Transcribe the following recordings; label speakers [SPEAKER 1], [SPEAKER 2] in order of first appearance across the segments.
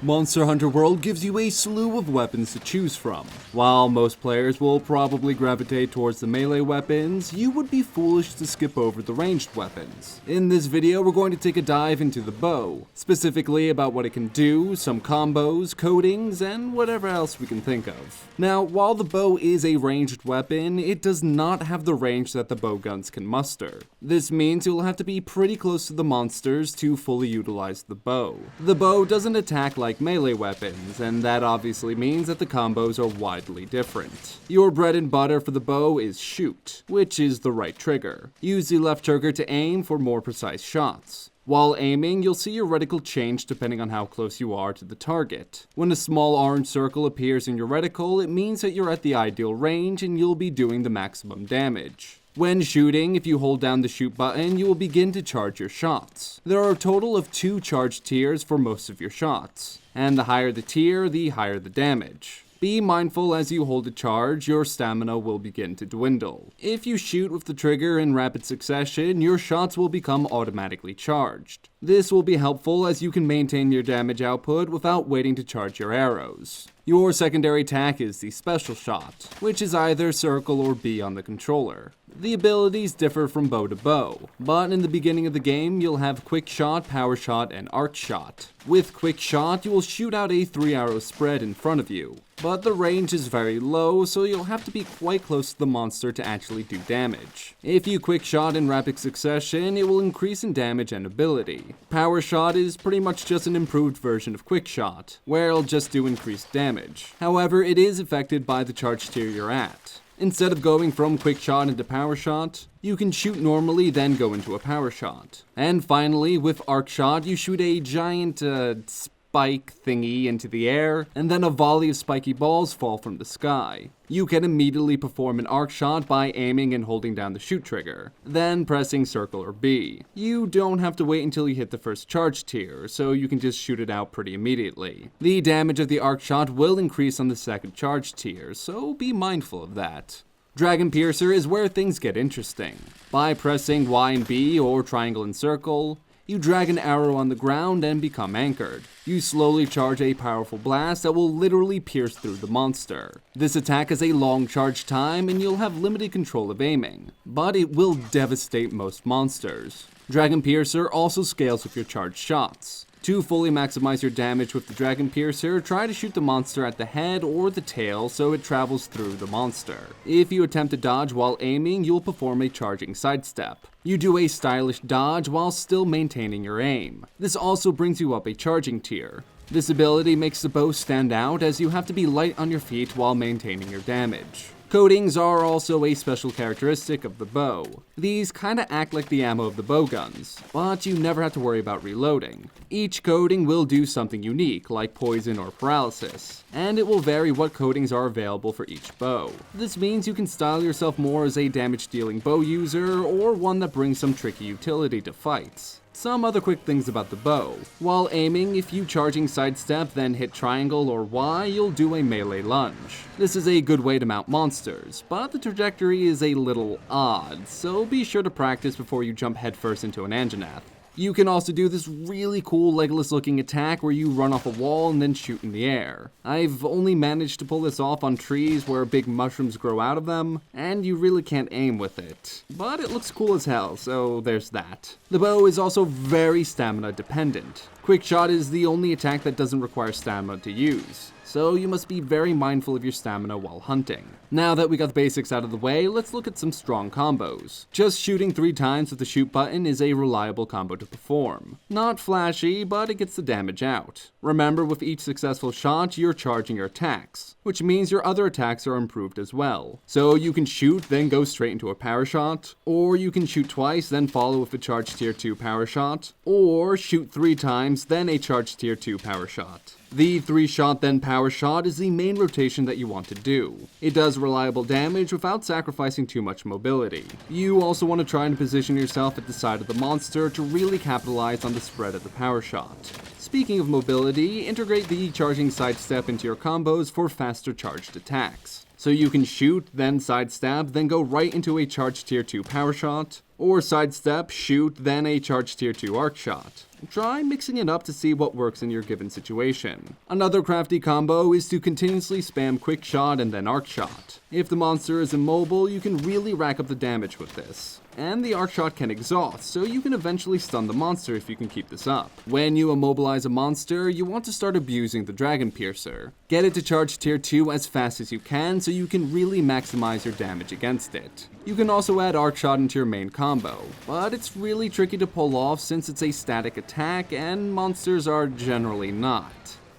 [SPEAKER 1] Monster Hunter World gives you a slew of weapons to choose from. While most players will probably gravitate towards the melee weapons, you would be foolish to skip over the ranged weapons. In this video, we're going to take a dive into the bow, specifically about what it can do, some combos, coatings, and whatever else we can think of. Now, while the bow is a ranged weapon, it does not have the range that the bowguns can muster. This means you'll have to be pretty close to the monsters to fully utilize the bow. The bow doesn't attack like melee weapons, and that obviously means that the combos are widely different. Your bread and butter for the bow is shoot, which is the right trigger. Use the left trigger to aim for more precise shots. While aiming, you'll see your reticle change depending on how close you are to the target. When a small orange circle appears in your reticle, it means that you're at the ideal range and you'll be doing the maximum damage. When shooting, if you hold down the shoot button, you will begin to charge your shots. There are a total of 2 charge tiers for most of your shots, and the higher the tier, the higher the damage. Be mindful as you hold a charge, your stamina will begin to dwindle. If you shoot with the trigger in rapid succession, your shots will become automatically charged. This will be helpful as you can maintain your damage output without waiting to charge your arrows. Your secondary attack is the special shot, which is either circle or B on the controller. The abilities differ from bow to bow, but in the beginning of the game you'll have quick shot, power shot, and arc shot. With quick shot, you will shoot out a 3-arrow spread in front of you, but the range is very low, so you'll have to be quite close to the monster to actually do damage. If you quick shot in rapid succession, it will increase in damage and ability. Power shot is pretty much just an improved version of quick shot, where it'll just do increased damage. However, it is affected by the charge tier you're at. Instead of going from quick shot into power shot, you can shoot normally then go into a power shot. And finally, with arc shot, you shoot a giant spike thingy into the air, and then a volley of spiky balls fall from the sky. You can immediately perform an arc shot by aiming and holding down the shoot trigger, then pressing circle or B. You don't have to wait until you hit the first charge tier, so you can just shoot it out pretty immediately. The damage of the arc shot will increase on the second charge tier, so be mindful of that. Dragon Piercer is where things get interesting. By pressing Y and B or triangle and circle, you drag an arrow on the ground and become anchored. You slowly charge a powerful blast that will literally pierce through the monster. This attack has a long charge time and you'll have limited control of aiming, but it will devastate most monsters. Dragon Piercer also scales with your charged shots. To fully maximize your damage with the Dragon Piercer, try to shoot the monster at the head or the tail so it travels through the monster. If you attempt to dodge while aiming, you'll perform a charging sidestep. You do a stylish dodge while still maintaining your aim. This also brings you up a charging tier. This ability makes the bow stand out as you have to be light on your feet while maintaining your damage. Coatings are also a special characteristic of the bow. These kinda act like the ammo of the bowguns, but you never have to worry about reloading. Each coating will do something unique, like poison or paralysis, and it will vary what coatings are available for each bow. This means you can style yourself more as a damage-dealing bow user, or one that brings some tricky utility to fights. Some other quick things about the bow. While aiming, if you charging sidestep then hit triangle or Y, you'll do a melee lunge. This is a good way to mount monsters, but the trajectory is a little odd, so be sure to practice before you jump headfirst into an Anjanath. You can also do this really cool Legolas looking attack where you run off a wall and then shoot in the air. I've only managed to pull this off on trees where big mushrooms grow out of them, and you really can't aim with it. But it looks cool as hell, so there's that. The bow is also very stamina dependent. Quick shot is the only attack that doesn't require stamina to use, so you must be very mindful of your stamina while hunting. Now that we got the basics out of the way, let's look at some strong combos. Just shooting 3 times with the shoot button is a reliable combo to perform. Not flashy, but it gets the damage out. Remember, with each successful shot, you're charging your attacks, which means your other attacks are improved as well. So you can shoot, then go straight into a power shot, or you can shoot twice, then follow with a charge tier 2 power shot, or shoot 3 times, then a charge tier 2 power shot. The 3-shot then power shot is the main rotation that you want to do. It does reliable damage without sacrificing too much mobility. You also want to try and position yourself at the side of the monster to really capitalize on the spread of the power shot. Speaking of mobility, integrate the charging sidestep into your combos for faster charged attacks. So you can shoot, then sidestep, then go right into a charged tier 2 power shot, or sidestep, shoot, then a charged tier 2 arc shot. Try mixing it up to see what works in your given situation. Another crafty combo is to continuously spam quick shot and then arc shot. If the monster is immobile, you can really rack up the damage with this. And the arc shot can exhaust, so you can eventually stun the monster if you can keep this up. When you immobilize a monster, you want to start abusing the Dragon Piercer. Get it to charge tier 2 as fast as you can so you can really maximize your damage against it. You can also add arc shot into your main combo, but it's really tricky to pull off since it's a static attack and monsters are generally not.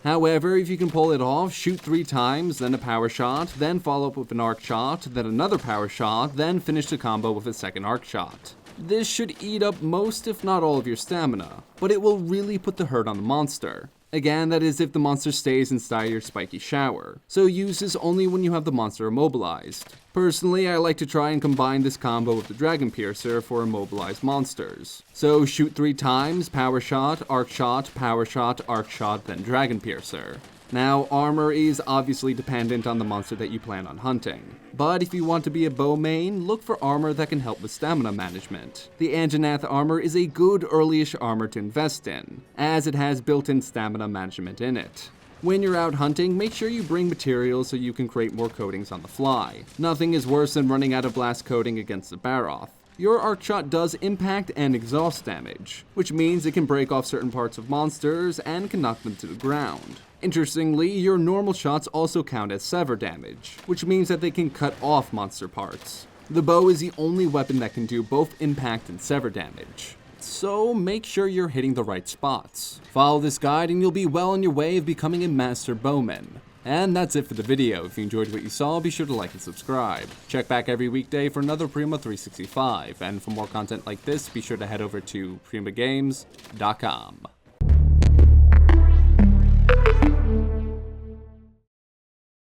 [SPEAKER 1] However, if you can pull it off, shoot 3 times, then a power shot, then follow up with an arc shot, then another power shot, then finish the combo with a second arc shot. This should eat up most if not all of your stamina, but it will really put the hurt on the monster. Again, that is if the monster stays inside your spiky shower, so use this only when you have the monster immobilized. Personally, I like to try and combine this combo with the Dragon Piercer for immobilized monsters. So shoot 3 times, power shot, arc shot, then Dragon Piercer. Now, armor is obviously dependent on the monster that you plan on hunting, but if you want to be a bow main, look for armor that can help with stamina management. The Anjanath armor is a good early-ish armor to invest in, as it has built-in stamina management in it. When you're out hunting, make sure you bring materials so you can create more coatings on the fly. Nothing is worse than running out of blast coating against the Barroth. Your arc shot does impact and exhaust damage, which means it can break off certain parts of monsters and can knock them to the ground. Interestingly, your normal shots also count as sever damage, which means that they can cut off monster parts. The bow is the only weapon that can do both impact and sever damage, so make sure you're hitting the right spots. Follow this guide and you'll be well on your way of becoming a master bowman. And that's it for the video. If you enjoyed what you saw, be sure to like and subscribe. Check back every weekday for another Prima 365, and for more content like this, be sure to head over to primagames.com.